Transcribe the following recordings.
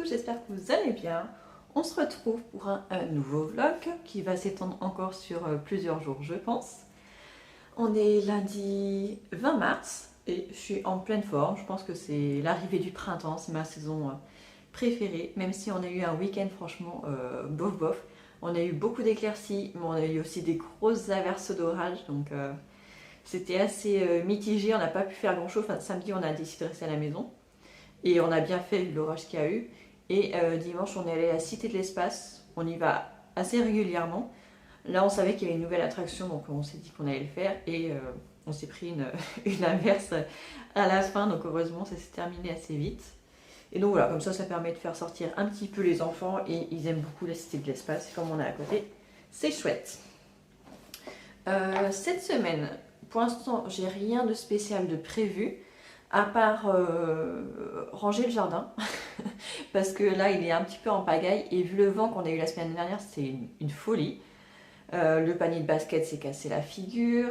j'espère que vous allez bien. On se retrouve pour un nouveau vlog qui va s'étendre encore sur plusieurs jours je pense. On est lundi 20 mars et je suis en pleine forme. Je pense que c'est l'arrivée du printemps, c'est ma saison préférée. Même si on a eu un week-end franchement bof bof. On a eu beaucoup d'éclaircies mais on a eu aussi des grosses averses d'orage donc c'était assez mitigé. On n'a pas pu faire grand chose. Enfin, samedi on a décidé de rester à la maison. Et on a bien fait l'orage qu'il y a eu. Et dimanche, on est allé à la Cité de l'Espace. On y va assez régulièrement. Là, on savait qu'il y avait une nouvelle attraction, donc on s'est dit qu'on allait le faire. Et on s'est pris une averse à la fin, donc heureusement, ça s'est terminé assez vite. Et donc voilà, comme ça permet de faire sortir un petit peu les enfants. Et ils aiment beaucoup la Cité de l'Espace. Et comme on est à côté, c'est chouette. Cette semaine, pour l'instant, j'ai rien de spécial de prévu. À part ranger le jardin, parce que là il est un petit peu en pagaille et vu le vent qu'on a eu la semaine dernière, c'est une folie. Le panier de basket s'est cassé la figure.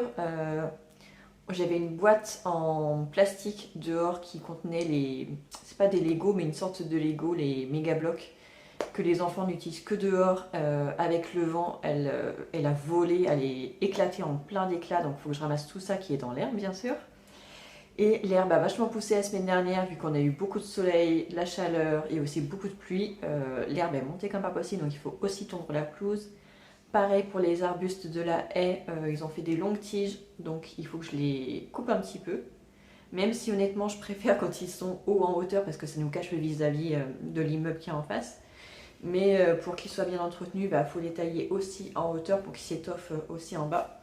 J'avais une boîte en plastique dehors qui contenait les... c'est pas des Lego mais une sorte de Lego, les méga blocs que les enfants n'utilisent que dehors. Avec le vent, elle a volé, elle est éclatée en plein d'éclats, donc il faut que je ramasse tout ça qui est dans l'herbe bien sûr. Et l'herbe a vachement poussé la semaine dernière, vu qu'on a eu beaucoup de soleil, la chaleur et aussi beaucoup de pluie. L'herbe est montée comme pas possible, donc il faut aussi tondre la pelouse. Pareil pour les arbustes de la haie, ils ont fait des longues tiges, donc il faut que je les coupe un petit peu. Même si honnêtement je préfère quand ils sont hauts en hauteur, parce que ça nous cache le vis-à-vis de l'immeuble qui est en face. Mais pour qu'ils soient bien entretenus, il faut les tailler aussi en hauteur pour qu'ils s'étoffent aussi en bas.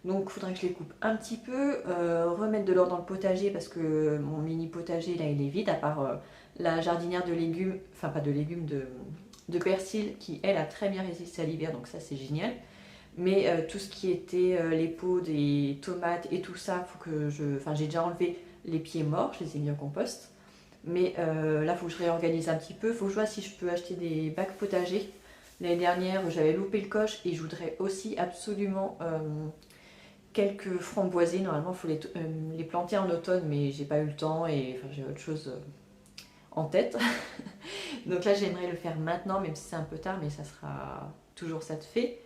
Donc il faudrait que je les coupe un petit peu, remettre de l'ordre dans le potager parce que mon mini potager là il est vide à part la jardinière de légumes, enfin pas de légumes, de persil qui elle a très bien résisté à l'hiver donc ça c'est génial. Mais tout ce qui était les pots des tomates et tout ça, faut que je... Enfin j'ai déjà enlevé les pieds morts, je les ai mis en compost. Mais là il faut que je réorganise un petit peu, il faut que je vois si je peux acheter des bacs potagers. L'année dernière j'avais loupé le coche et je voudrais aussi absolument... quelques framboisiers, normalement il faut les planter en automne mais j'ai pas eu le temps et enfin, j'ai autre chose en tête. Donc là j'aimerais le faire maintenant même si c'est un peu tard mais ça sera toujours ça de fait.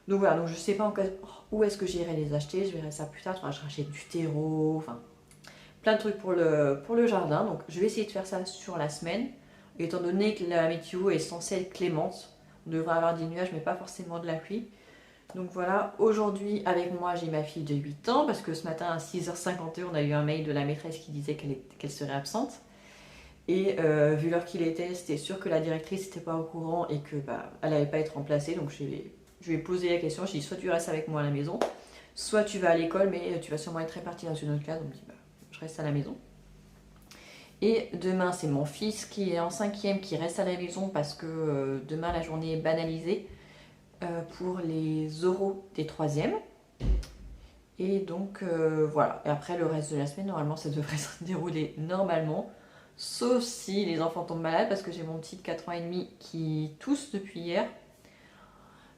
Donc voilà, donc je sais pas encore où est-ce que j'irai les acheter, je verrai ça plus tard, enfin, je rachète du terreau, enfin plein de trucs pour le jardin. Donc je vais essayer de faire ça sur la semaine. Et étant donné que la météo est censée être clémente, on devrait avoir des nuages mais pas forcément de la pluie. Donc voilà, aujourd'hui avec moi j'ai ma fille de 8 ans parce que ce matin à 6h52 on a eu un mail de la maîtresse qui disait qu'elle serait absente. Et vu l'heure qu'il était, c'était sûr que la directrice n'était pas au courant et que elle n'allait pas être remplacée. Donc je lui ai posé la question, j'ai dit soit tu restes avec moi à la maison, soit tu vas à l'école mais tu vas sûrement être répartie dans une autre classe. Donc je dis je reste à la maison. Et demain c'est mon fils qui est en 5e qui reste à la maison parce que demain la journée est banalisée. Pour les oraux des 3e. Et donc voilà. Et après le reste de la semaine, normalement ça devrait se dérouler normalement. Sauf si les enfants tombent malades parce que j'ai mon petit de 4 ans et demi qui tousse depuis hier.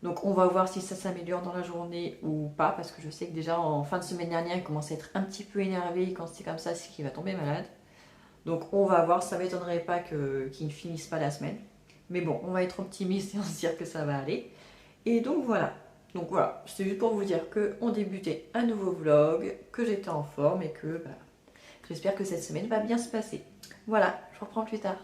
Donc on va voir si ça s'améliore dans la journée ou pas. Parce que je sais que déjà en fin de semaine dernière il commence à être un petit peu énervé. Quand c'est comme ça c'est qu'il va tomber malade. Donc on va voir, ça m'étonnerait pas qu'il ne finisse pas la semaine. Mais bon, on va être optimiste et on se dire que ça va aller. Et donc voilà, c'est juste pour vous dire qu'on débutait un nouveau vlog, que j'étais en forme et que j'espère que cette semaine va bien se passer. Voilà, je reprends plus tard.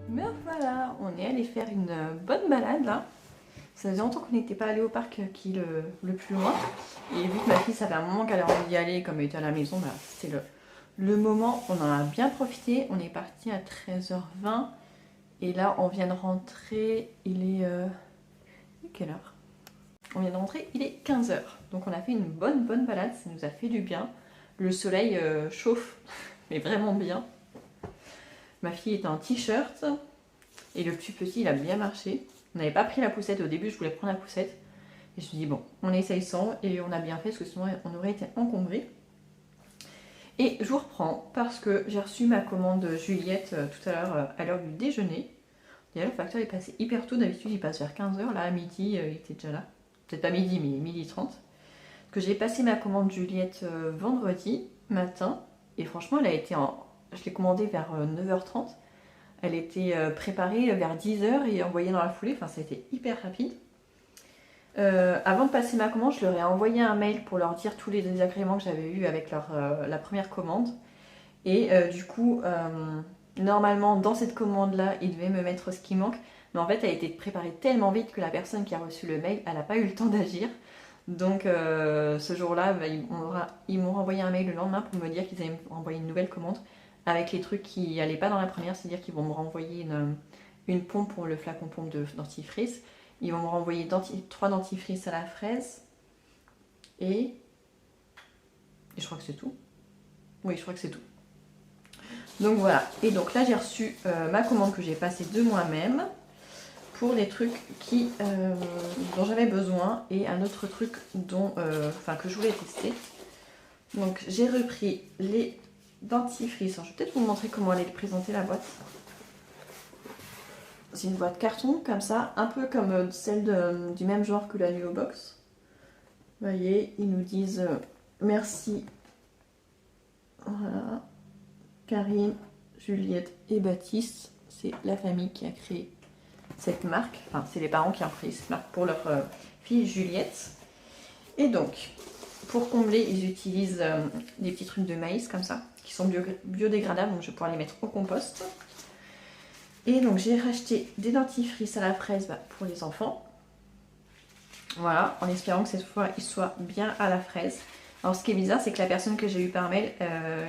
Mais voilà, on est allé faire une bonne balade là. Ça faisait longtemps qu'on n'était pas allé au parc qui est le plus loin. Et vu que ma fille, ça fait un moment qu'elle a envie d'y aller, comme elle était à la maison, c'était le moment. On en a bien profité. On est parti à 13h20. Et là, on vient de rentrer. Il est Quelle heure? On vient de rentrer, il est 15 h. Donc on a fait une bonne balade, ça nous a fait du bien. Le soleil chauffe, mais vraiment bien. Ma fille est en t-shirt et le plus petit il a bien marché. On n'avait pas pris la poussette au début, je voulais prendre la poussette. Et je me suis dit bon, on essaye sans et on a bien fait parce que sinon on aurait été encombré. Et je vous reprends parce que j'ai reçu ma commande Juliette tout à l'heure à l'heure du déjeuner. D'ailleurs le facteur est passé hyper tôt, d'habitude il passe vers 15 h, là à midi il était déjà là. Peut-être pas midi mais midi 30. Parce que j'ai passé ma commande Juliette vendredi matin et franchement elle a été je l'ai commandée vers 9 h 30. Elle était préparée vers 10 h et envoyée dans la foulée, enfin ça a été hyper rapide. Avant de passer ma commande, je leur ai envoyé un mail pour leur dire tous les désagréments que j'avais eu avec la première commande. Et du coup, normalement, dans cette commande-là, ils devaient me mettre ce qui manque. Mais en fait, elle a été préparée tellement vite que la personne qui a reçu le mail, elle n'a pas eu le temps d'agir. Donc ce jour-là, bah, ils m'ont renvoyé un mail le lendemain pour me dire qu'ils allaient me renvoyer une nouvelle commande avec les trucs qui n'allaient pas dans la première. C'est-à-dire qu'ils vont me renvoyer une pompe pour le flacon pompe de dentifrice. Ils vont me renvoyer 3 dentifrices à la fraise. Et je crois que c'est tout. Oui, je crois que c'est tout. Donc voilà. Et donc là, j'ai reçu ma commande que j'ai passée de moi-même pour les trucs dont j'avais besoin et un autre truc que je voulais tester. Donc j'ai repris les dentifrices. Alors, je vais peut-être vous montrer comment elle est présentée la boîte. C'est une boîte carton comme ça, un peu comme celle du même genre que la Nuo Box. Vous voyez, ils nous disent merci. Voilà. Karine, Juliette et Baptiste, c'est la famille qui a créé cette marque. Enfin, c'est les parents qui ont créé cette marque pour leur fille Juliette. Et donc, pour combler, ils utilisent des petits trucs de maïs comme ça, qui sont biodégradables, donc je vais pouvoir les mettre au compost. Et donc j'ai racheté des dentifrices à la fraise pour les enfants. Voilà, en espérant que cette fois ils soient bien à la fraise. Alors ce qui est bizarre, c'est que la personne que j'ai eue par mail,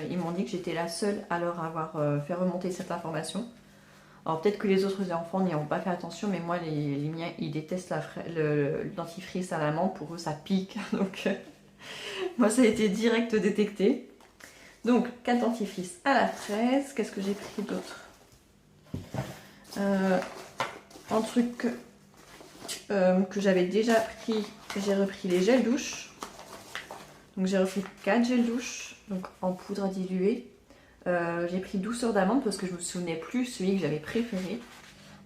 ils m'ont dit que j'étais la seule à leur avoir fait remonter cette information. Alors peut-être que les autres enfants n'y ont pas fait attention, mais moi les miens, ils détestent le dentifrice à la menthe, pour eux ça pique. Donc moi ça a été direct détecté. Donc 4 dentifrices à la fraise. Qu'est-ce que j'ai pris d'autre? Un truc que j'avais déjà pris, j'ai repris les gels douche. Donc j'ai repris 4 gels douche, donc en poudre à diluer. J'ai pris douceur d'amande parce que je me souvenais plus celui que j'avais préféré.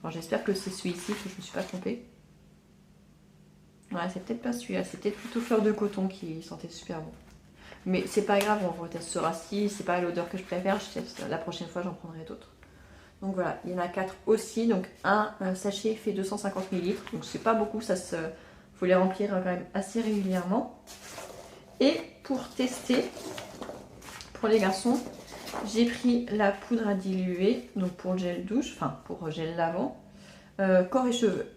Alors j'espère que c'est celui-ci, que je ne me suis pas trompée. Ouais, c'est peut-être pas celui-là, c'est peut-être plutôt fleur de coton qui sentait super bon. Mais c'est pas grave, on retestera. Si c'est pas l'odeur que je préfère, la prochaine fois j'en prendrai d'autres. Donc voilà, il y en a 4 aussi. Donc un sachet fait 250 ml. Donc c'est pas beaucoup, faut les remplir quand même assez régulièrement. Et pour tester, pour les garçons, j'ai pris la poudre à diluer. Donc pour le gel douche, enfin pour gel lavant, corps et cheveux.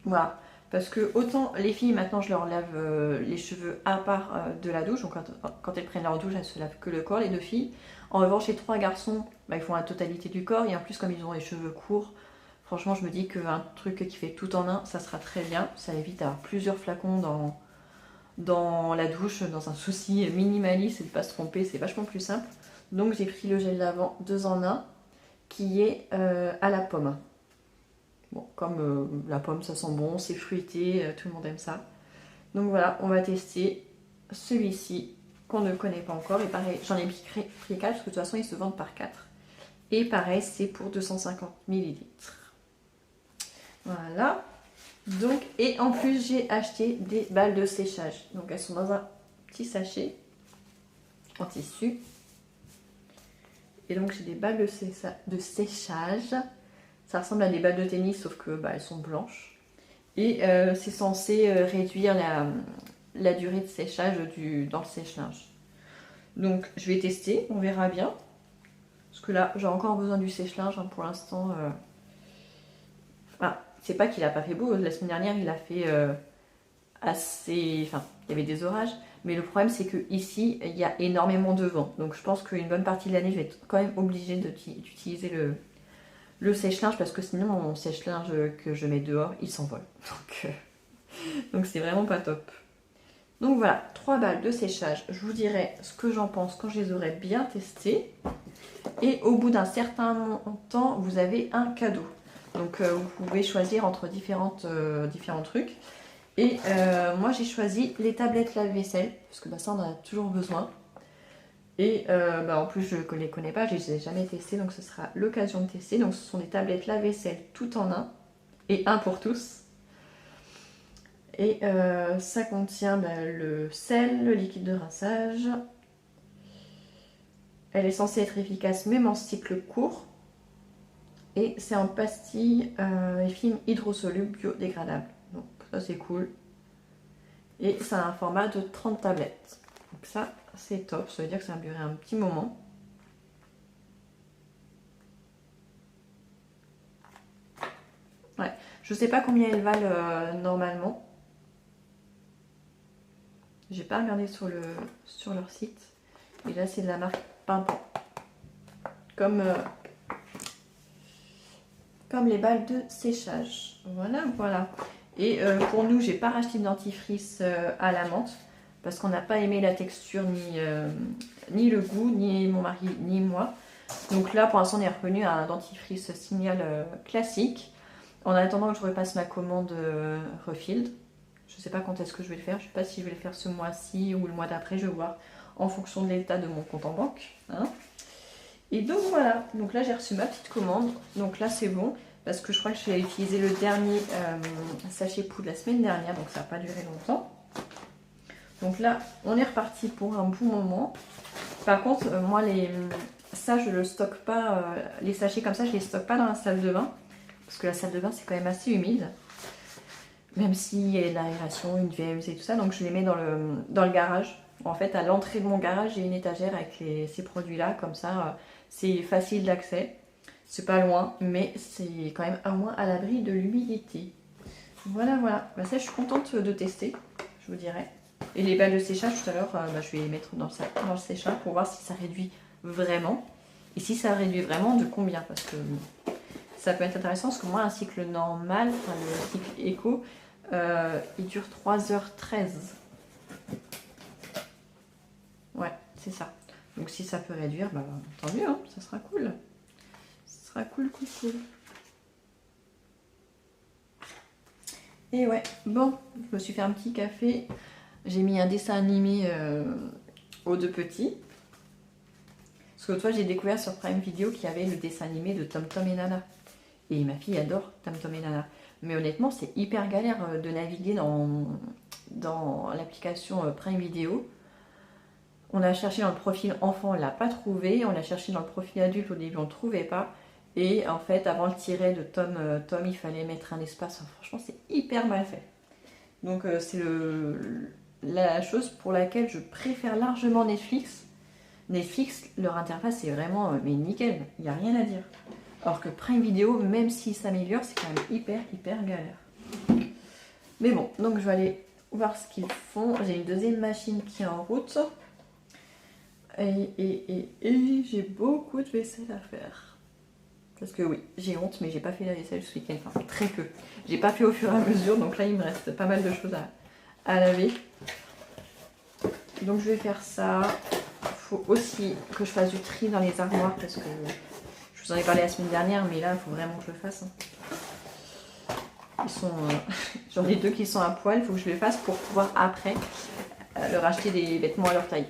Voilà. Parce que autant les filles, maintenant je leur lave les cheveux à part de la douche. Donc quand elles prennent leur douche, elles se lavent que le corps, les 2 filles. En revanche, les 3 garçons, ils font la totalité du corps. Et en plus, comme ils ont les cheveux courts, franchement, je me dis qu'un truc qui fait tout en un, ça sera très bien. Ça évite d'avoir plusieurs flacons dans la douche, dans un souci minimaliste et de ne pas se tromper. C'est vachement plus simple. Donc j'ai pris le gel lavant 2 en 1 qui est à la pomme. Bon, comme la pomme, ça sent bon, c'est fruité, tout le monde aime ça. Donc voilà, on va tester celui-ci qu'on ne connaît pas encore. Et pareil, j'en ai pris 4 parce que de toute façon, ils se vendent par 4. Et pareil, c'est pour 250 ml. Voilà. Donc, et en plus, j'ai acheté des balles de séchage. Donc, elles sont dans un petit sachet en tissu. Et donc, j'ai des balles de séchage. Ça ressemble à des balles de tennis, sauf que elles sont blanches. Et c'est censé réduire la durée de séchage dans le sèche-linge. Donc je vais tester, on verra bien. Parce que là, j'ai encore besoin du sèche-linge pour l'instant. Ah, c'est pas qu'il a pas fait beau. La semaine dernière, il a fait assez... Enfin, il y avait des orages. Mais le problème, c'est que ici, il y a énormément de vent. Donc je pense qu'une bonne partie de l'année, je vais être quand même obligée d'utiliser le sèche-linge parce que sinon mon sèche-linge que je mets dehors, il s'envole. Donc c'est vraiment pas top. Donc voilà, 3 balles de séchage. Je vous dirai ce que j'en pense quand je les aurai bien testées. Et au bout d'un certain temps, vous avez un cadeau. Donc vous pouvez choisir entre différents trucs. Et moi j'ai choisi les tablettes lave-vaisselle, parce que ça on en a toujours besoin. Et en plus je ne les connais pas, je ne les ai jamais testées, donc ce sera l'occasion de tester. Donc ce sont des tablettes lave-vaisselle tout en un, et un pour tous. Et ça contient le sel, le liquide de rinçage. Elle est censée être efficace même en cycle court. Et c'est en pastille et film hydrosoluble biodégradable. Donc ça c'est cool. Et ça a un format de 30 tablettes. Donc ça c'est top, ça veut dire que ça va durer un petit moment. Ouais, je sais pas combien elles valent normalement. J'ai pas regardé sur leur site. Et là c'est de la marque Pimpant. Comme les balles de séchage. Voilà, voilà. Et pour nous, j'ai pas racheté de dentifrice à la menthe parce qu'on n'a pas aimé la texture ni le goût, ni mon mari, ni moi. Donc là, pour l'instant, on est revenu à un dentifrice Signal classique. En attendant que je repasse ma commande Refilled. Je sais pas quand est-ce que je vais le faire. Je sais pas si je vais le faire ce mois-ci ou le mois d'après. Je vais voir en fonction de l'état de mon compte en banque. Hein. Et donc voilà, donc là j'ai reçu ma petite commande, donc là c'est bon, parce que je crois que j'ai utilisé le dernier sachet poudre la semaine dernière, donc ça n'a pas duré longtemps. Donc là on est reparti pour un bon moment. Par contre moi ça je le stocke pas, les sachets comme ça je les stocke pas dans la salle de bain, parce que la salle de bain c'est quand même assez humide. Même s'il y a de l'aération, une VMC et tout ça, donc je les mets dans le garage. En fait à l'entrée de mon garage j'ai une étagère avec ces produits là, comme ça c'est facile d'accès, c'est pas loin, mais c'est quand même à moins à l'abri de l'humidité. Voilà, voilà. Bah ça, je suis contente de tester, je vous dirais. Et les balles de séchage, tout à l'heure, je vais les mettre dans le séchage pour voir si ça réduit vraiment. Et si ça réduit vraiment, de combien? Parce que ça peut être intéressant, parce que moi, un cycle normal, enfin, le cycle éco, il dure 3h13. Ouais, c'est ça. Donc si ça peut réduire, bah, tant mieux, hein, ça sera cool. Ça sera cool, cool, cool. Et ouais, bon, je me suis fait un petit café. J'ai mis un dessin animé aux deux petits. Parce que toi, j'ai découvert sur Prime Video qu'il y avait le dessin animé de Tom Tom et Nana. Et ma fille adore Tom Tom et Nana. Mais honnêtement, c'est hyper galère de naviguer dans l'application Prime Video. On a cherché dans le profil enfant, on ne l'a pas trouvé. On a cherché dans le profil adulte, au début, on ne trouvait pas. Et en fait, avant le tiret de Tom, il fallait mettre un espace. Enfin, franchement, c'est hyper mal fait. Donc, c'est la chose pour laquelle je préfère largement Netflix. Netflix, leur interface, c'est vraiment mais nickel. Il n'y a rien à dire. Alors que Prime Video, même s'il s'améliore, c'est quand même hyper galère. Mais bon, donc je vais aller voir ce qu'ils font. J'ai une deuxième machine qui est en route. Et j'ai beaucoup de vaisselle à faire. Parce que oui, j'ai honte, mais j'ai pas fait la vaisselle ce week-end. Enfin, très peu. J'ai pas fait au fur et à mesure, donc là il me reste pas mal de choses à laver. Donc je vais faire ça. Il faut aussi que je fasse du tri dans les armoires, parce que je vous en ai parlé la semaine dernière, mais là il faut vraiment que je le fasse. Ils sont, j'en ai deux qui sont à poil, il faut que je les fasse pour pouvoir après leur acheter des vêtements à leur taille.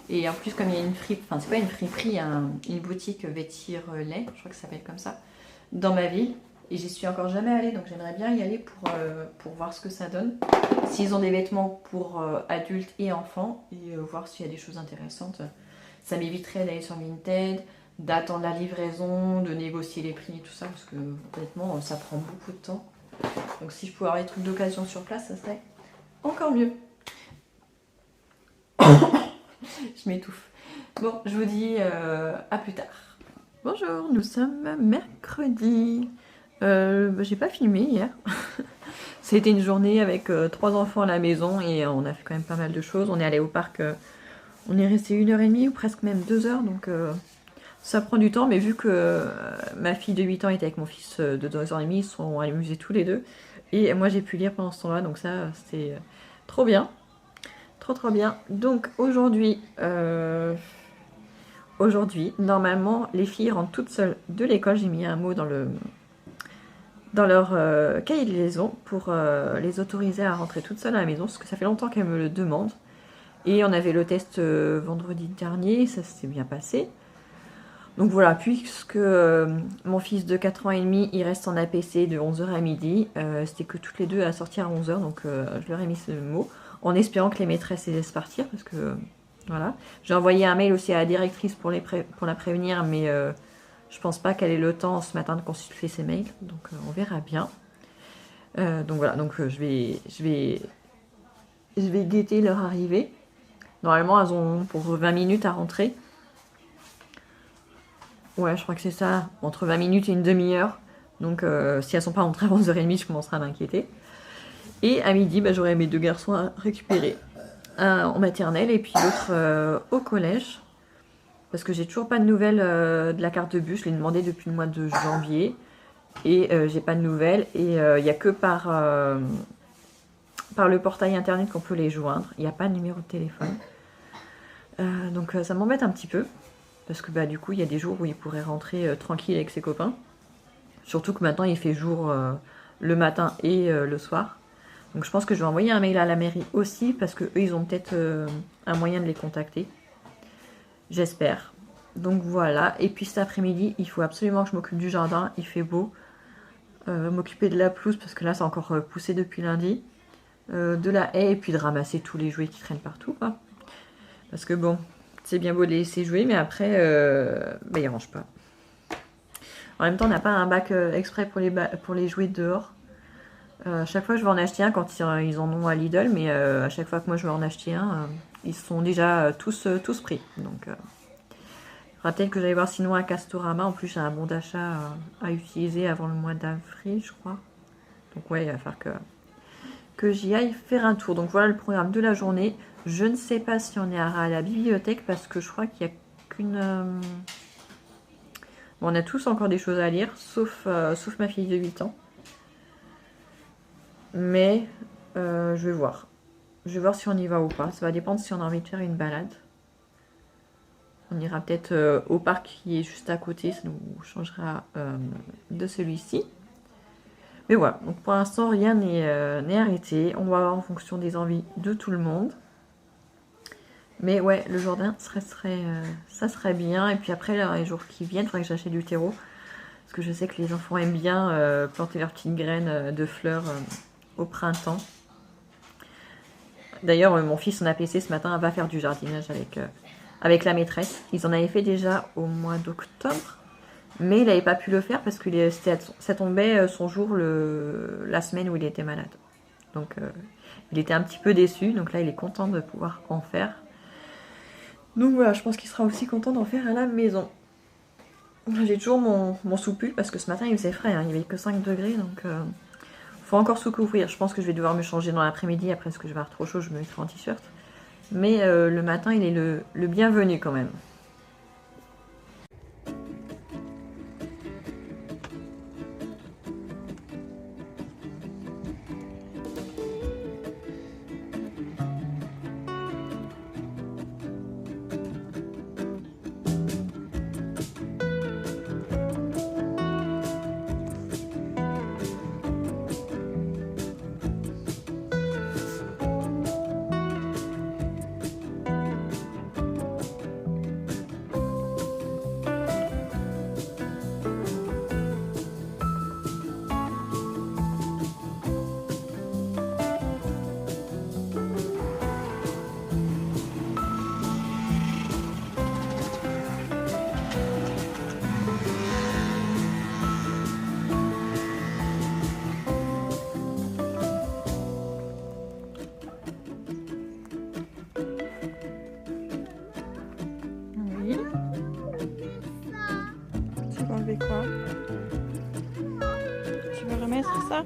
Et en plus, comme il y a une friperie, enfin c'est pas une friperie, il y a une boutique Vêtir-Lait, je crois que ça s'appelle comme ça, dans ma ville. Et j'y suis encore jamais allée, donc j'aimerais bien y aller pour voir ce que ça donne. S'ils ont des vêtements pour adultes et enfants, et voir s'il y a des choses intéressantes. Ça m'éviterait d'aller sur Vinted, d'attendre la livraison, de négocier les prix et tout ça, parce que honnêtement, ça prend beaucoup de temps. Donc si je pouvais avoir des trucs d'occasion sur place, ça serait encore mieux. Je m'étouffe. Bon, je vous dis à plus tard. Bonjour, nous sommes mercredi. J'ai pas filmé hier. C'était une journée avec 3 enfants à la maison et on a fait quand même pas mal de choses. On est allé au parc, on est resté 1h30 ou presque même 2 heures, donc Ça prend du temps, mais vu que ma fille de 8 ans était avec mon fils de 2 ans et demi, ils sont amusés tous les deux. Et moi j'ai pu lire pendant ce temps-là, donc ça c'était trop bien. Trop bien. Donc aujourd'hui, normalement, les filles rentrent toutes seules de l'école. J'ai mis un mot dans leur cahier de liaison pour les autoriser à rentrer toutes seules à la maison, parce que ça fait longtemps qu'elles me le demandent. Et on avait le test vendredi dernier, ça s'est bien passé. Donc voilà, puisque mon fils de 4 ans et demi, il reste en APC de 11 h à midi, c'était que toutes les deux à sortir à 11 h, donc je leur ai mis ce mot, en espérant que les maîtresses les laissent partir, parce que voilà. J'ai envoyé un mail aussi à la directrice pour la prévenir, mais je pense pas qu'elle ait le temps ce matin de consulter ses mails, donc on verra bien. Donc voilà, donc je vais guetter leur arrivée. Normalement, elles ont pour 20 minutes à rentrer. Ouais, je crois que c'est ça, entre 20 minutes et une demi-heure. Donc si elles sont pas rentrées à 11h30, je commencerai à m'inquiéter. Et à midi, bah, j'aurai mes 2 garçons à récupérer. Un en maternelle et puis l'autre au collège. Parce que j'ai toujours pas de nouvelles de la carte de bus. Je l'ai demandé depuis le mois de janvier. Et j'ai pas de nouvelles. Et il n'y a que par le portail internet qu'on peut les joindre. Il n'y a pas de numéro de téléphone. Donc ça m'embête un petit peu. Parce que bah, du coup, il y a des jours où il pourrait rentrer tranquille avec ses copains. Surtout que maintenant, il fait jour le matin et le soir. Donc je pense que je vais envoyer un mail à la mairie aussi, parce qu'eux, ils ont peut-être un moyen de les contacter. J'espère. Donc voilà. Et puis cet après-midi, il faut absolument que je m'occupe du jardin. Il fait beau. M'occuper de la pelouse, parce que là, c'est encore poussé depuis lundi. De la haie, et puis de ramasser tous les jouets qui traînent partout, quoi. Parce que bon... C'est bien beau de les laisser jouer, mais après, bah, ils rangent pas. En même temps, on n'a pas un bac exprès pour les jouer dehors. À chaque fois, je vais en acheter un quand ils en ont à Lidl, mais à chaque fois que moi je vais en acheter un, ils sont déjà tous pris. Donc, il faudra peut-être que j'aille voir sinon à Castorama. En plus, j'ai un bon d'achat à utiliser avant le mois d'avril, je crois. Donc, ouais, il va falloir que j'y aille faire un tour. Donc, voilà le programme de la journée. Je ne sais pas si on est à la bibliothèque, parce que je crois qu'il n'y a qu'une... Bon, on a tous encore des choses à lire, sauf ma fille de 8 ans. Mais je vais voir. Je vais voir si on y va ou pas. Ça va dépendre si on a envie de faire une balade. On ira peut-être au parc qui est juste à côté. Ça nous changera de celui-ci. Mais voilà. Donc pour l'instant, rien n'est arrêté. On va voir en fonction des envies de tout le monde. Mais ouais, le jardin, ça serait bien. Et puis après, là, les jours qui viennent, il faudrait que j'achète du terreau. Parce que je sais que les enfants aiment bien planter leurs petites graines de fleurs au printemps. D'ailleurs, mon fils en APC ce matin va faire du jardinage avec la maîtresse. Ils en avaient fait déjà au mois d'octobre. Mais il n'avait pas pu le faire parce que ça tombait son jour la semaine où il était malade. Donc il était un petit peu déçu. Donc là, il est content de pouvoir en faire. Donc voilà, je pense qu'il sera aussi content d'en faire à la maison. J'ai toujours mon sous-pull parce que ce matin il faisait frais, hein, il n'y avait que 5 degrés, donc faut encore sous-couvrir. Je pense que je vais devoir me changer dans l'après-midi, après ce que je vais avoir trop chaud, je me mettrai en t-shirt. Mais le matin il est le bienvenu quand même. Quoi? Tu veux remettre ça?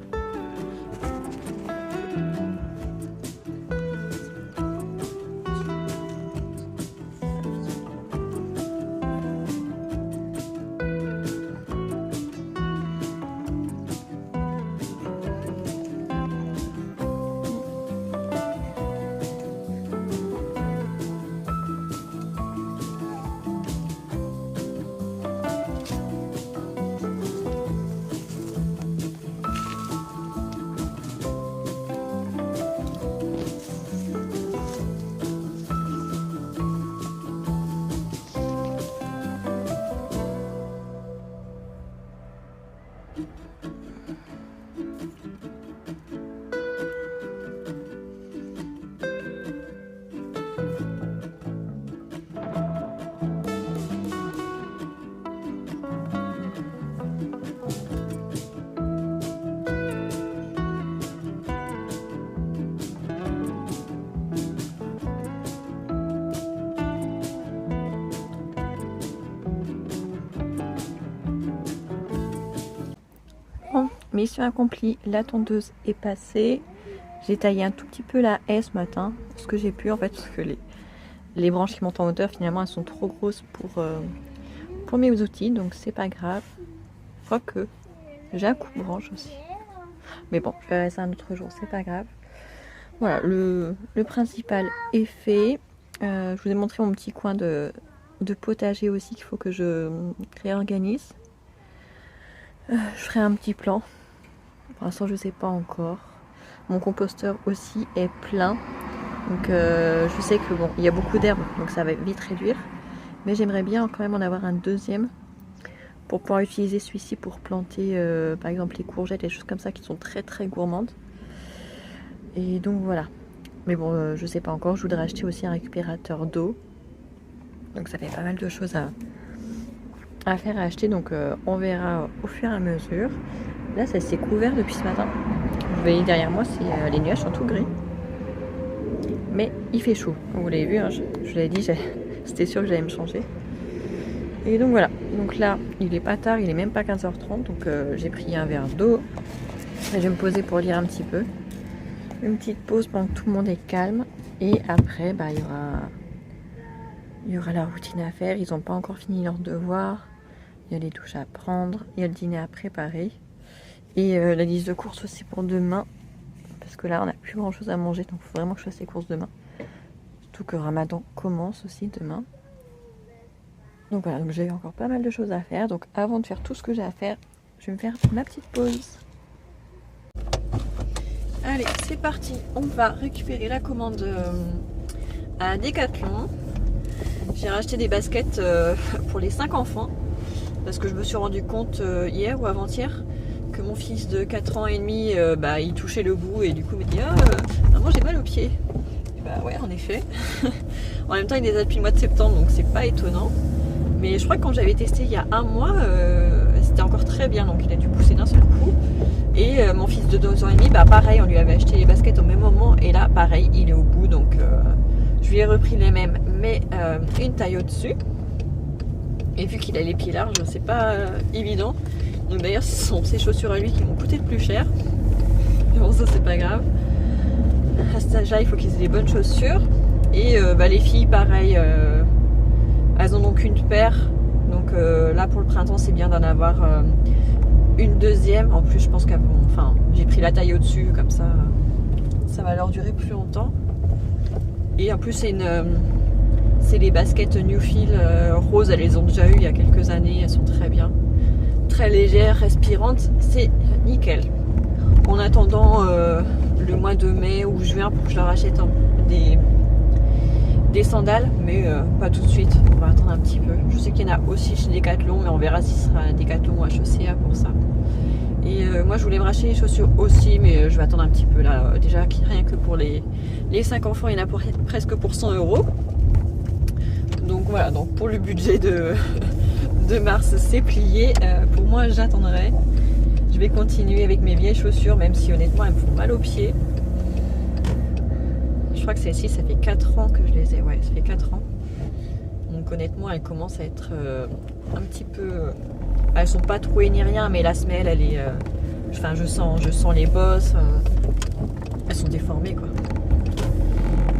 Mission accomplie, la tondeuse est passée. J'ai taillé un tout petit peu la haie ce matin, ce que j'ai pu en fait, parce que les branches qui montent en hauteur finalement elles sont trop grosses pour mes outils, donc c'est pas grave. Quoique j'ai un coupe-branche aussi, mais bon je verrai ça un autre jour, c'est pas grave. Voilà, le principal est fait. Je vous ai montré mon petit coin de potager aussi qu'il faut que je réorganise. Je ferai un petit plan. Pour l'instant je sais pas encore. Mon composteur aussi est plein. Donc je sais que bon, il y a beaucoup d'herbes, donc ça va vite réduire. Mais j'aimerais bien quand même en avoir un deuxième pour pouvoir utiliser celui-ci pour planter par exemple les courgettes, des choses comme ça qui sont très très gourmandes. Et donc voilà. Mais bon, je sais pas encore. Je voudrais acheter aussi un récupérateur d'eau. Donc ça fait pas mal de choses à faire, à acheter. Donc on verra au fur et à mesure. Là ça s'est couvert depuis ce matin. Vous voyez derrière moi, les nuages sont tout gris. Mais il fait chaud. Vous l'avez vu, hein, je vous l'avais dit, c'était sûr que j'allais me changer. Et donc voilà. Donc là, il est pas tard, il est même pas 15h30. Donc j'ai pris un verre d'eau. Et je vais me poser pour lire un petit peu. Une petite pause pendant que tout le monde est calme. Et après, bah, il y aura la routine à faire. Ils n'ont pas encore fini leurs devoirs. Il y a les douches à prendre. Il y a le dîner à préparer. Et la liste de courses aussi pour demain. Parce que là, on n'a plus grand chose à manger. Donc il faut vraiment que je fasse les courses demain. Surtout que Ramadan commence aussi demain. Donc voilà, donc j'ai encore pas mal de choses à faire. Donc avant de faire tout ce que j'ai à faire, je vais me faire ma petite pause. Allez, c'est parti. On va récupérer la commande à Decathlon. J'ai racheté des baskets pour les 5 enfants. Parce que je me suis rendu compte hier ou avant-hier que mon fils de 4 ans et demi, il touchait le bout et du coup il me dit « Ah, maman j'ai mal aux pieds ». Et bah ouais, en effet. En même temps il les a depuis le mois de septembre, donc c'est pas étonnant. Mais je crois que quand j'avais testé il y a un mois, c'était encore très bien, donc il a dû pousser d'un seul coup. Et mon fils de 2 ans et demi, bah pareil, on lui avait acheté les baskets au même moment et là pareil, il est au bout, donc je lui ai repris les mêmes, mais une taille au-dessus. Et vu qu'il a les pieds larges, c'est pas évident. Donc d'ailleurs, ce sont ses chaussures à lui qui m'ont coûté le plus cher. Mais bon, ça c'est pas grave. À cet âge-là, il faut qu'ils aient des bonnes chaussures. Et les filles, pareil, elles en ont qu'une paire. Donc là, pour le printemps, c'est bien d'en avoir une deuxième. En plus, je pense qu'elles vont... Enfin, j'ai pris la taille au-dessus, comme ça, ça va leur durer plus longtemps. Et en plus, c'est les baskets Newfield roses, elles les ont déjà eues il y a quelques années, elles sont très bien. Très légères, respirantes, c'est nickel. En attendant le mois de mai ou juin pour que je leur achète des sandales, mais pas tout de suite, on va attendre un petit peu. Je sais qu'il y en a aussi chez Decathlon, mais on verra si ce sera Decathlon ou HECA pour ça. Et moi je voulais me racheter les chaussures aussi, mais je vais attendre un petit peu là. Déjà rien que pour les 5 enfants, il y en a pour, presque pour 100 €. Donc voilà, donc pour le budget de mars, c'est plié. Pour moi, j'attendrai. Je vais continuer avec mes vieilles chaussures, même si honnêtement, elles me font mal aux pieds. Je crois que celles-ci, ça fait 4 ans que je les ai. Ouais, ça fait 4 ans. Donc honnêtement, elles commencent à être un petit peu... Elles sont pas trouées ni rien, mais la semelle, elle est... Enfin, je sens les bosses. Elles sont déformées, quoi.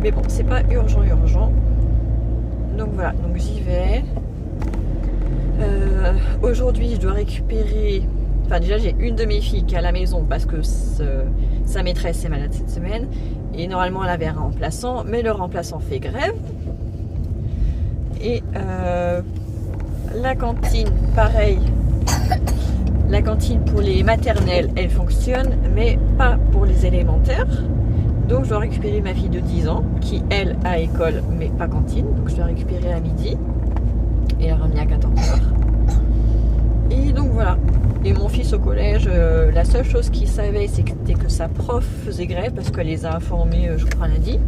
Mais bon, c'est pas urgent. Donc voilà, donc j'y vais. Aujourd'hui, je dois récupérer... Enfin déjà, j'ai une de mes filles qui est à la maison parce que sa maîtresse est malade cette semaine. Et normalement, elle avait un remplaçant, mais le remplaçant fait grève. Et la cantine, pareil. La cantine pour les maternelles, elle fonctionne, mais pas pour les élémentaires. Donc je dois récupérer ma fille de 10 ans, qui elle a école, mais pas cantine. Donc je dois récupérer à midi et la ramener à 14h. Et donc voilà. Et mon fils au collège, la seule chose qu'il savait, c'était que sa prof faisait grève parce qu'elle les a informés, je crois, lundi.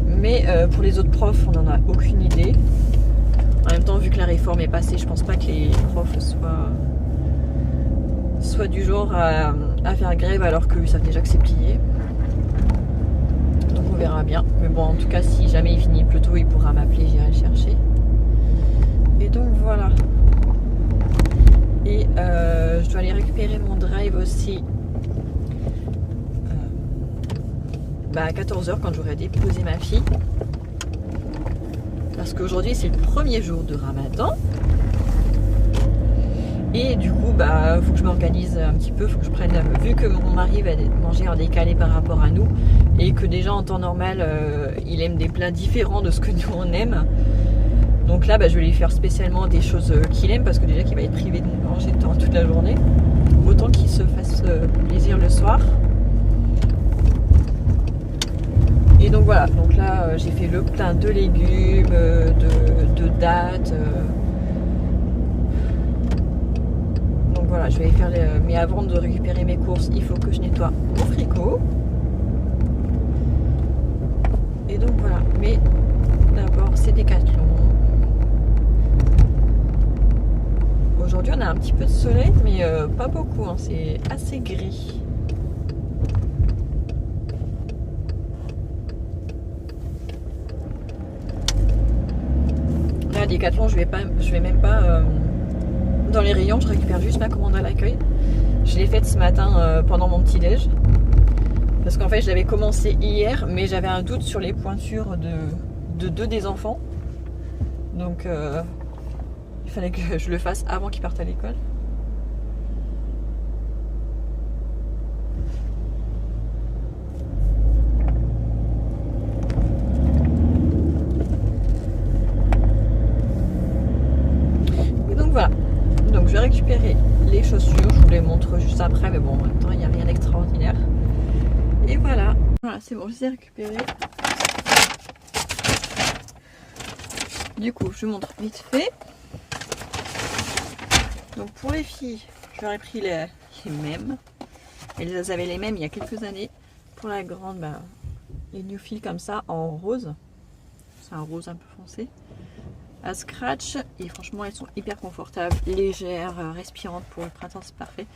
Mais pour les autres profs, on n'en a aucune idée. En même temps, vu que la réforme est passée, je pense pas que les profs soient du genre à faire grève alors qu'ils savent déjà que c'est plié. Donc on verra bien. Mais bon, en tout cas, si jamais il finit plus tôt, il pourra m'appeler, j'irai le chercher. Et donc voilà. Et je dois aller récupérer mon drive aussi à 14h quand j'aurai déposé ma fille. Parce qu'aujourd'hui c'est le premier jour de Ramadan. Et du coup, faut que je m'organise un petit peu, faut que je prenne, vu que mon mari va manger en décalé par rapport à nous, et que déjà en temps normal, il aime des plats différents de ce que nous on aime. Donc là, je vais lui faire spécialement des choses qu'il aime, parce que déjà qu'il va être privé de manger toute la journée. Autant qu'il se fasse plaisir le soir. Et donc voilà, donc là j'ai fait le plein de légumes, de dattes. Donc voilà, je vais faire mais avant de récupérer mes courses, il faut que je nettoie mon frigo. Et donc voilà, mais d'abord c'est Décathlon. Aujourd'hui on a un petit peu de soleil, mais pas beaucoup, hein, c'est assez gris. Là, Décathlon, je vais même pas dans les rayons, je récupère juste ma commande à l'accueil. Je l'ai faite ce matin pendant mon petit déj. Parce qu'en fait je l'avais commencé hier, mais j'avais un doute sur les pointures de deux des enfants. Donc il fallait que je le fasse avant qu'ils partent à l'école. Et donc voilà. Donc je vais récupérer les chaussures, je vous les montre juste après, mais bon en même temps il n'y a rien d'extraordinaire. Et voilà, c'est bon, je les ai récupérés. Du coup, je vous montre vite fait. Donc pour les filles, j'aurais pris les mêmes. Elles avaient les mêmes il y a quelques années. Pour la grande, les New Feel comme ça en rose. C'est un rose un peu foncé. À scratch. Et franchement, elles sont hyper confortables, légères, respirantes pour le printemps, c'est parfait.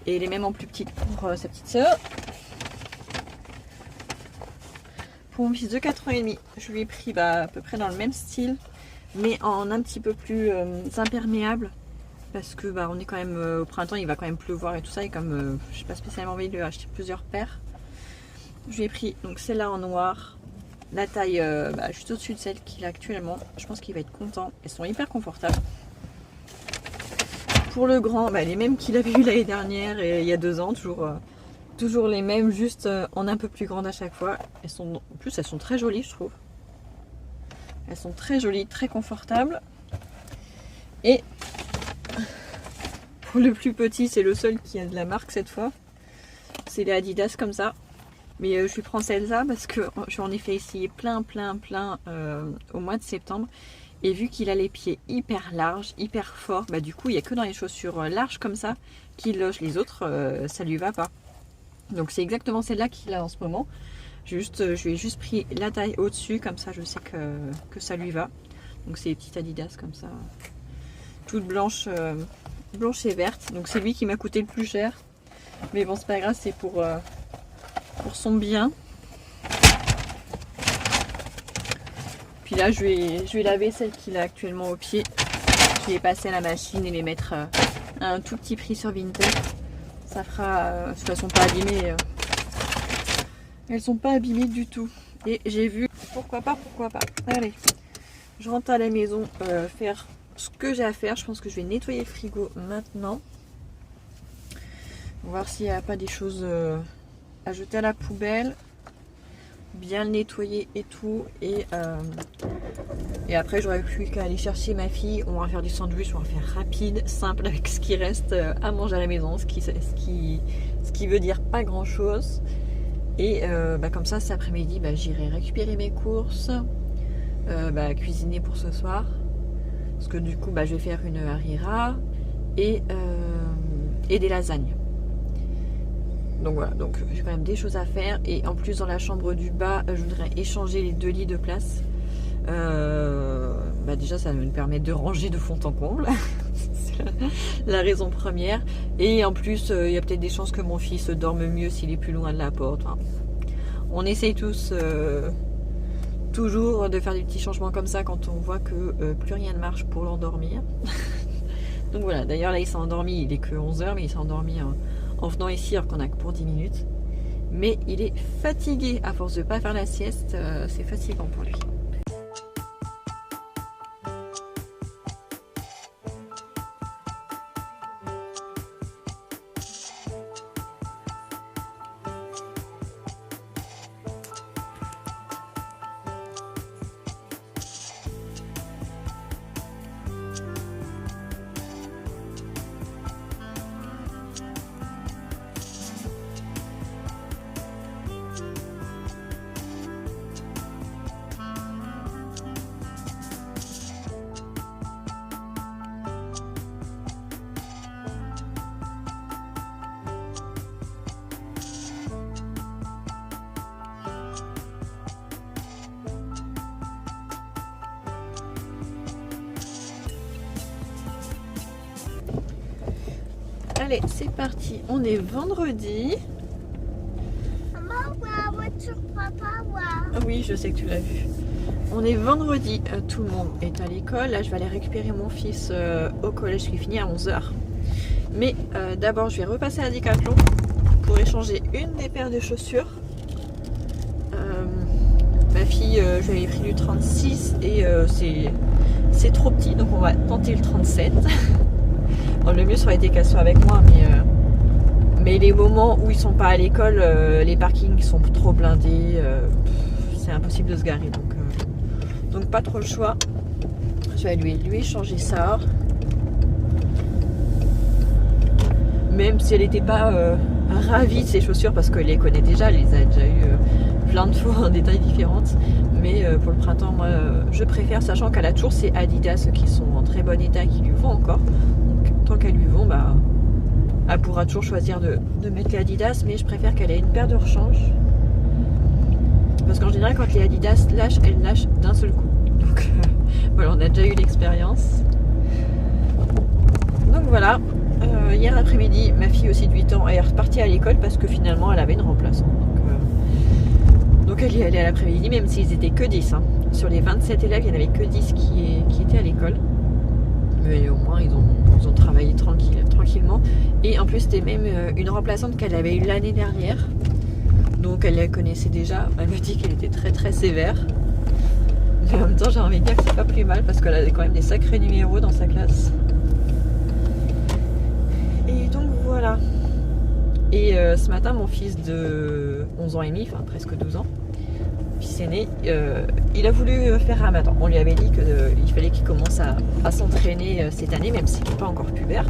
Et les mêmes en plus petites pour sa petite soeur. Pour mon fils de 4 ans et demi, je lui ai pris à peu près dans le même style, mais en un petit peu plus imperméable. Parce que on est quand même au printemps, il va quand même pleuvoir et tout ça. Et comme je n'ai pas spécialement envie de lui acheter plusieurs paires, je lui ai pris donc celle-là en noir. La taille juste au-dessus de celle qu'il a actuellement. Je pense qu'il va être content. Elles sont hyper confortables. Pour le grand, les mêmes qu'il avait eu l'année dernière et il y a 2 ans. Toujours les mêmes, juste en un peu plus grande à chaque fois. En plus, elles sont très jolies, je trouve. Elles sont très jolies, très confortables. Et pour le plus petit, c'est le seul qui a de la marque cette fois. C'est les Adidas comme ça. Mais je lui prends celle-là parce que j'en ai fait essayer plein au mois de septembre. Et vu qu'il a les pieds hyper larges, hyper forts, du coup il n'y a que dans les chaussures larges comme ça qu'il loge. Les autres, ça lui va pas. Donc c'est exactement celle-là qu'il a en ce moment. Je lui ai juste pris la taille au-dessus, comme ça je sais que ça lui va. Donc c'est les petites Adidas comme ça, toutes blanches et vertes. Donc c'est lui qui m'a coûté le plus cher. Mais bon, c'est pas grave, c'est pour son bien. Puis là je vais laver celle qu'il a actuellement au pied. Je vais les passer à la machine et les mettre à un tout petit prix sur Vinted. Ça fera, parce qu'elles sont pas abîmées. Elles sont pas abîmées du tout. Et j'ai vu, pourquoi pas. Allez, je rentre à la maison faire ce que j'ai à faire. Je pense que je vais nettoyer le frigo maintenant. On va voir s'il n'y a pas des choses à jeter à la poubelle. Bien le nettoyer et tout. Et après, j'aurais plus qu'à aller chercher ma fille. On va faire du sandwich, on va faire rapide, simple, avec ce qui reste à manger à la maison. Ce qui veut dire pas grand chose. Et comme ça, cet après-midi, j'irai récupérer mes courses, cuisiner pour ce soir. Parce que du coup, je vais faire une harira. Et et des lasagnes. Donc voilà, donc j'ai quand même des choses à faire. Et en plus dans la chambre du bas, je voudrais échanger les 2 lits de place. Déjà ça va me permettre de ranger de fond en comble. C'est la raison première. Et en plus il y a peut-être des chances que mon fils dorme mieux s'il est plus loin de la porte. Enfin, on essaye tous toujours de faire des petits changements comme ça quand on voit que plus rien ne marche pour l'endormir. Donc voilà, d'ailleurs là il s'est endormi, il est que 11h, mais il s'est endormi en venant ici alors qu'on a que pour 10 minutes. Mais il est fatigué à force de ne pas faire la sieste, c'est fatigant pour lui. Allez, c'est parti, on est vendredi. Ah oui, je sais que tu l'as vu. On est vendredi, tout le monde est à l'école. Là, je vais aller récupérer mon fils au collège qui finit à 11h. Mais d'abord, je vais repasser à Decathlon pour échanger une des paires de chaussures. Ma fille, je lui avais pris du 36 et c'est trop petit, donc on va tenter le 37. Bon, le mieux ça aurait été qu'elle soit avec moi, mais les moments où ils sont pas à l'école, les parkings sont trop blindés, c'est impossible de se garer, donc pas trop le choix. Je vais lui échanger ça. Même si elle n'était pas ravie de ses chaussures parce qu'elle les connaît déjà, elle les a déjà eu plein de fois en des tailles différentes. Mais pour le printemps, moi je préfère, sachant qu'elle a toujours ces Adidas qui sont en très bon état, qui lui vont encore. Donc tant qu'elles lui vont, elle pourra toujours choisir de mettre les Adidas, mais je préfère qu'elle ait une paire de rechange. Parce qu'en général, quand les Adidas lâchent, elles lâchent d'un seul coup. Donc voilà, on a déjà eu l'expérience. Donc voilà. Hier après-midi, ma fille aussi de 8 ans est repartie à l'école parce que finalement elle avait une remplaçante. Donc elle y allait à l'après-midi, même s'ils étaient que 10. Hein. Sur les 27 élèves, il n'y en avait que 10 qui étaient à l'école. Mais au moins ils ont travaillé tranquillement. Et en plus c'était même une remplaçante qu'elle avait eue l'année dernière. Donc elle la connaissait déjà. Elle m'a dit qu'elle était très très sévère. Mais en même temps j'ai envie de dire que c'est pas plus mal parce qu'elle avait quand même des sacrés numéros dans sa classe. Et donc voilà. Et ce matin, mon fils de 11 ans et demi, enfin presque 12 ans, fils aîné, il a voulu faire Ramadan. On lui avait dit qu'il fallait qu'il commence à s'entraîner cette année, même s'il n'est pas encore pubère.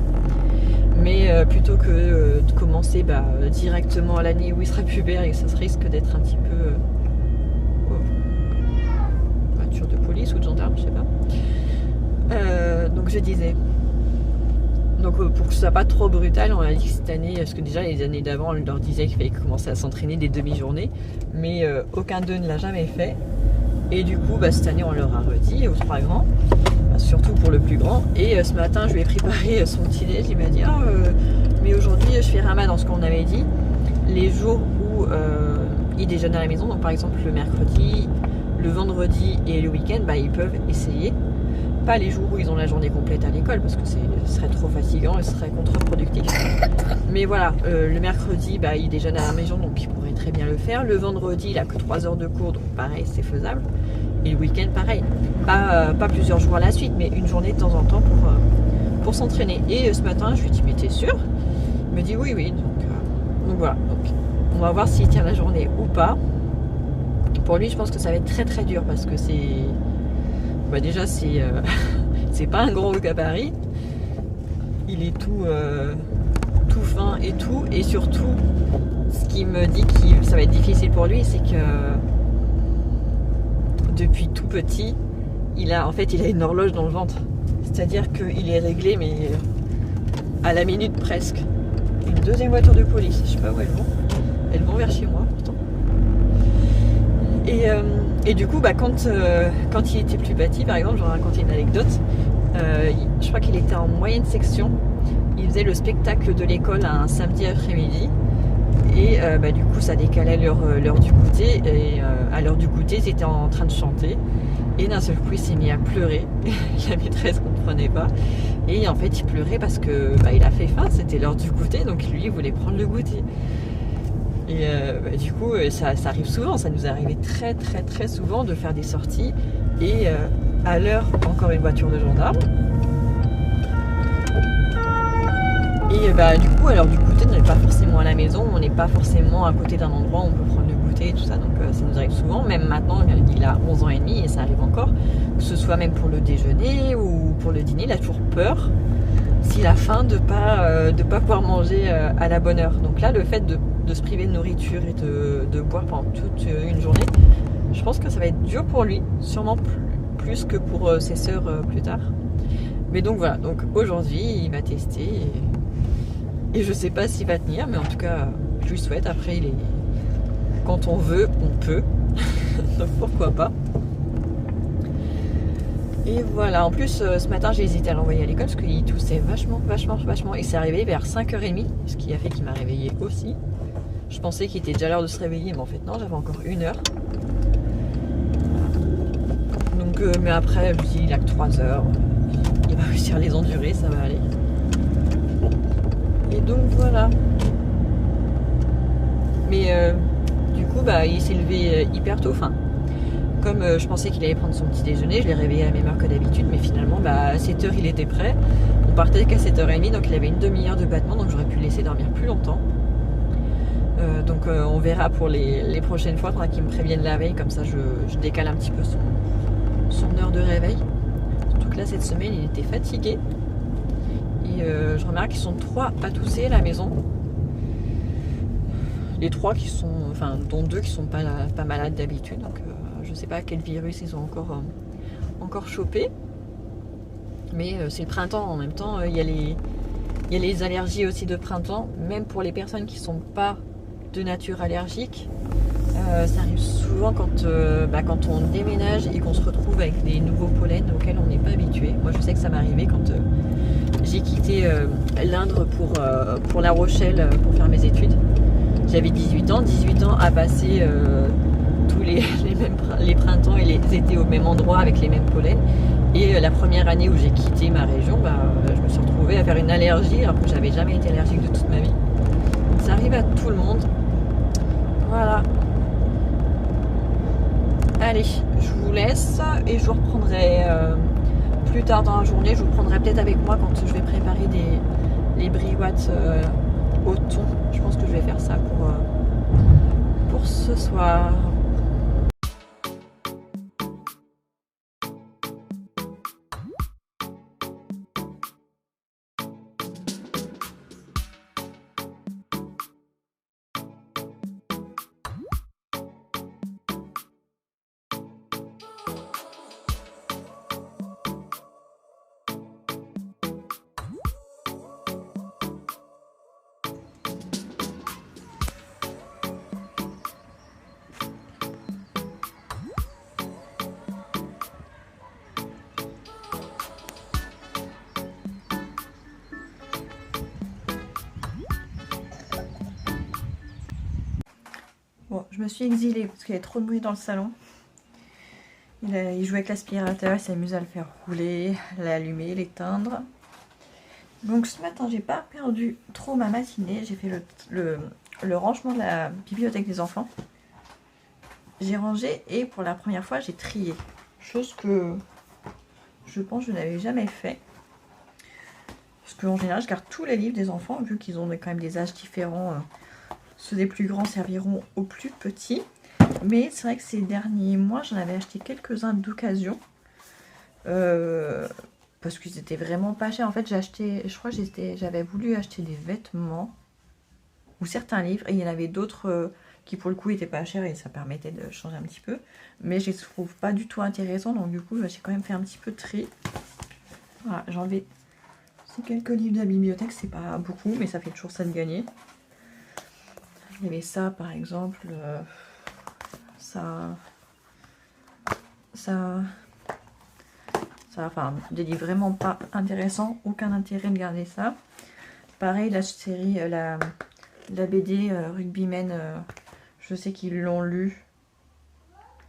Mais plutôt que de commencer directement à l'année où il sera pubère, et ça risque d'être un petit peu voiture de police ou de gendarme, je sais pas. Donc je disais. Donc pour que ce soit pas trop brutal, on a dit que cette année, parce que déjà les années d'avant, on leur disait qu'il fallait commencer à s'entraîner des demi-journées, mais aucun d'eux ne l'a jamais fait. Et du coup, cette année, on leur a redit aux 3 grands, surtout pour le plus grand. Et ce matin, je lui ai préparé son petit déj. Il m'a dit mais aujourd'hui, je fais Ramadan, ce qu'on avait dit. Les jours où ils déjeunent à la maison, donc par exemple le mercredi, le vendredi et le week-end, ils peuvent essayer. Pas les jours où ils ont la journée complète à l'école parce que ce serait trop fatigant et ce serait contre-productif. Mais voilà, le mercredi, il déjeune à la maison, donc il pourrait très bien le faire. Le vendredi, il a que 3 heures de cours, donc pareil, c'est faisable. Et le week-end, pareil. Pas plusieurs jours à la suite, mais une journée de temps en temps pour s'entraîner. Et ce matin, je lui ai dit, mais t'es sûr? Il me dit oui. Donc voilà. Donc, on va voir s'il tient la journée ou pas. Pour lui, je pense que ça va être très très dur parce que c'est... déjà c'est pas un gros gabarit, il est tout fin et tout, et surtout ce qui me dit que ça va être difficile pour lui, c'est que depuis tout petit il a une horloge dans le ventre, c'est à dire qu'il est réglé mais à la minute presque, une deuxième voiture de police. Je sais pas où elles vont. Elles vont vers chez moi pourtant. Et du coup, bah, quand il était plus petit, par exemple, je vais raconter une anecdote. Je crois qu'il était en moyenne section. Il faisait le spectacle de l'école un samedi après-midi. Et bah, du coup, ça décalait l'heure du goûter. Et à l'heure du goûter, ils étaient en train de chanter. Et d'un seul coup, il s'est mis à pleurer. La maîtresse ne comprenait pas. Et en fait, il pleurait parce que bah, il a fait faim. C'était l'heure du goûter. Donc lui, il voulait prendre le goûter. Et bah, du coup, ça arrive souvent. Ça nous est arrivé très, très, très souvent de faire des sorties. Et à l'heure, encore une voiture de gendarme. Et bah, du coup, à l'heure du goûter, on n'est pas forcément à la maison. On n'est pas forcément à côté d'un endroit où on peut prendre le goûter et tout ça. Donc ça nous arrive souvent. Même maintenant, il a 11 ans et demi et ça arrive encore. Que ce soit même pour le déjeuner ou pour le dîner, il a toujours peur s'il a faim de pas pouvoir manger à la bonne heure. Donc là, le fait de se priver de nourriture et de boire pendant toute une journée, je pense que ça va être dur pour lui, sûrement plus que pour ses sœurs plus tard. Mais donc voilà, donc aujourd'hui il va tester et je sais pas s'il va tenir, mais en tout cas je lui souhaite. Après quand on veut, on peut, donc pourquoi pas. Et voilà, en plus ce matin j'ai hésité à l'envoyer à l'école parce qu'il toussait vachement et c'est arrivé vers 5h30, ce qui a fait qu'il m'a réveillée aussi. Je pensais qu'il était déjà l'heure de se réveiller, mais en fait non, j'avais encore 1 heure. Donc, mais après je me suis dit il a que 3 heures, il va réussir à les endurer, ça va aller. Et donc voilà. Mais du coup bah, il s'est levé hyper tôt, enfin comme je pensais qu'il allait prendre son petit déjeuner, je l'ai réveillé à la même heure que d'habitude, mais finalement bah, à 7h il était prêt. On partait qu'à 7h30, donc il avait une demi-heure de battement, donc j'aurais pu le laisser dormir plus longtemps. Donc on verra pour les prochaines fois, il faudra qu'il me prévienne la veille, comme ça je décale un petit peu son heure de réveil. Surtout que là cette semaine il était fatigué. Et je remarque qu'ils sont 3 à tousser à la maison. Les 3 qui sont, enfin dont 2 qui sont pas malades d'habitude, donc je sais pas quel virus ils ont encore chopé. Mais c'est le printemps en même temps, il y a les allergies aussi de printemps, même pour les personnes qui sont pas de nature allergique. Ça arrive souvent quand on déménage et qu'on se retrouve avec des nouveaux pollens auxquels on n'est pas habitué. Moi je sais que ça m'est arrivé quand j'ai quitté l'Indre pour La Rochelle pour faire mes études. J'avais 18 ans à passer tous les printemps et les étés au même endroit avec les mêmes pollens. Et la première année où j'ai quitté ma région, je me suis retrouvée à faire une allergie alors que j'avais jamais été allergique de toute ma vie. Donc ça arrive à tout le monde. Voilà. Allez, je vous laisse et je vous reprendrai plus tard dans la journée. Je vous prendrai peut-être avec moi quand je vais préparer les briouates au thon. Je pense que je vais faire ça pour ce soir. Bon, je me suis exilée parce qu'il y avait trop de bruit dans le salon. Il jouait avec l'aspirateur, il s'amuse à le faire rouler, l'allumer, l'éteindre. Donc ce matin, j'ai pas perdu trop ma matinée. J'ai fait le rangement de la bibliothèque des enfants. J'ai rangé et pour la première fois, j'ai trié. Chose que je pense que je n'avais jamais fait. Parce qu'en général, je garde tous les livres des enfants, vu qu'ils ont quand même des âges différents. Ceux des plus grands serviront aux plus petits. Mais c'est vrai que ces derniers mois, j'en avais acheté quelques-uns d'occasion. Parce qu'ils étaient vraiment pas chers. En fait, je crois que j'avais voulu acheter des vêtements ou certains livres. Et il y en avait d'autres qui, pour le coup, n'étaient pas chers et ça permettait de changer un petit peu. Mais je les trouve pas du tout intéressants. Donc, du coup, j'ai quand même fait un petit peu de tri. Voilà, j'ai enlevé acheté quelques livres de la bibliothèque, c'est pas beaucoup, mais ça fait toujours ça de gagner. Il y avait ça par exemple, enfin des livres vraiment pas intéressants, aucun intérêt de garder ça. Pareil, la série, la BD Rugbymen, je sais qu'ils l'ont lu.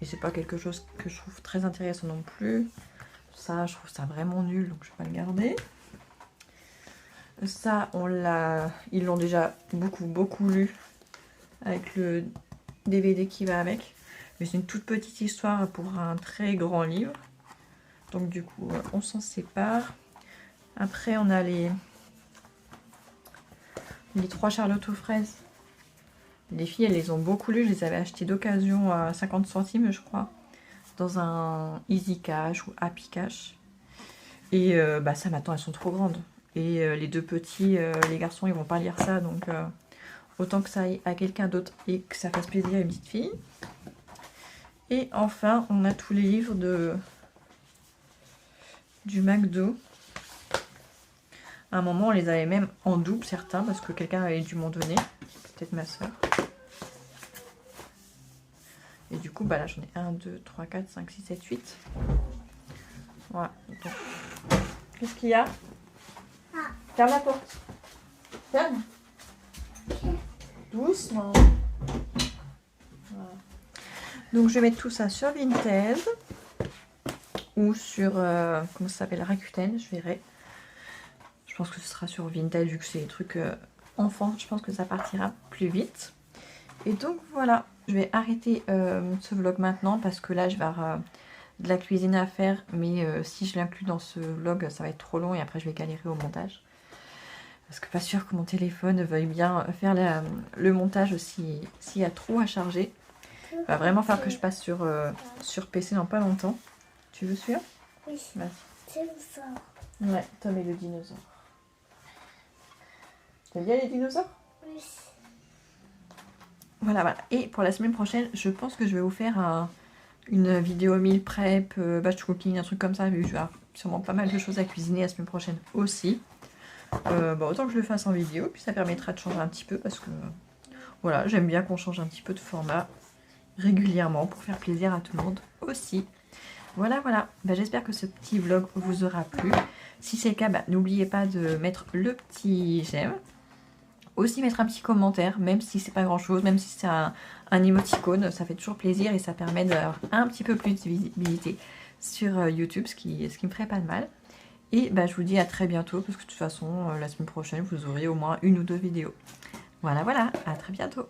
Et c'est pas quelque chose que je trouve très intéressant non plus. Ça, je trouve ça vraiment nul, donc je vais pas le garder. Ça, ils l'ont déjà beaucoup lu avec le DVD qui va avec. Mais c'est une toute petite histoire pour un très grand livre. Donc du coup, on s'en sépare. Après, on a les 3 Charlotte aux fraises. Les filles, elles les ont beaucoup lues. Je les avais achetées d'occasion à 50 centimes, je crois. Dans un Easy Cash ou Happy Cash. Et ça, maintenant, elles sont trop grandes. Et les deux petits, les garçons, ils vont pas lire ça. Donc, autant que ça aille à quelqu'un d'autre et que ça fasse plaisir à une petite fille. Et enfin, on a tous les livres du McDo. À un moment, on les avait même en double, certains, parce que quelqu'un avait dû m'en donner. Peut-être ma soeur. Et du coup, là, j'en ai 1, 2, 3, 4, 5, 6, 7, 8. Voilà. Qu'est-ce qu'il y a? Ferme la porte. Ferme. Doucement. Voilà. Donc, je vais mettre tout ça sur Vinted. Ou sur, comment ça s'appelle, Rakuten, je verrai. Je pense que ce sera sur Vinted, vu que c'est des trucs enfants. Je pense que ça partira plus vite. Et donc, voilà. Je vais arrêter ce vlog maintenant, parce que là, je vais avoir de la cuisine à faire. Mais si je l'inclus dans ce vlog, ça va être trop long. Et après, je vais galérer au montage. Parce que pas sûr que mon téléphone veuille bien faire le montage s'il y a trop à charger. Il va vraiment falloir que je passe sur PC dans pas longtemps. Tu veux celui-là? Oui. C'est ça. Ouais, Tom et le dinosaure. T'aimes bien les dinosaures? Oui. Voilà. Et pour la semaine prochaine, je pense que je vais vous faire une vidéo meal prep, batch cooking, un truc comme ça. Vu que je vais avoir sûrement pas mal de choses à cuisiner la semaine prochaine aussi. Autant que je le fasse en vidéo, puis ça permettra de changer un petit peu parce que voilà, j'aime bien qu'on change un petit peu de format régulièrement pour faire plaisir à tout le monde aussi. Voilà. J'espère que ce petit vlog vous aura plu. Si c'est le cas, n'oubliez pas de mettre le petit j'aime. Aussi mettre un petit commentaire, même si c'est pas grand chose, même si c'est un émoticône, ça fait toujours plaisir et ça permet d'avoir un petit peu plus de visibilité sur YouTube, ce qui me ferait pas de mal. Et je vous dis à très bientôt, parce que de toute façon, la semaine prochaine, vous aurez au moins 1 ou 2 vidéos. Voilà, à très bientôt.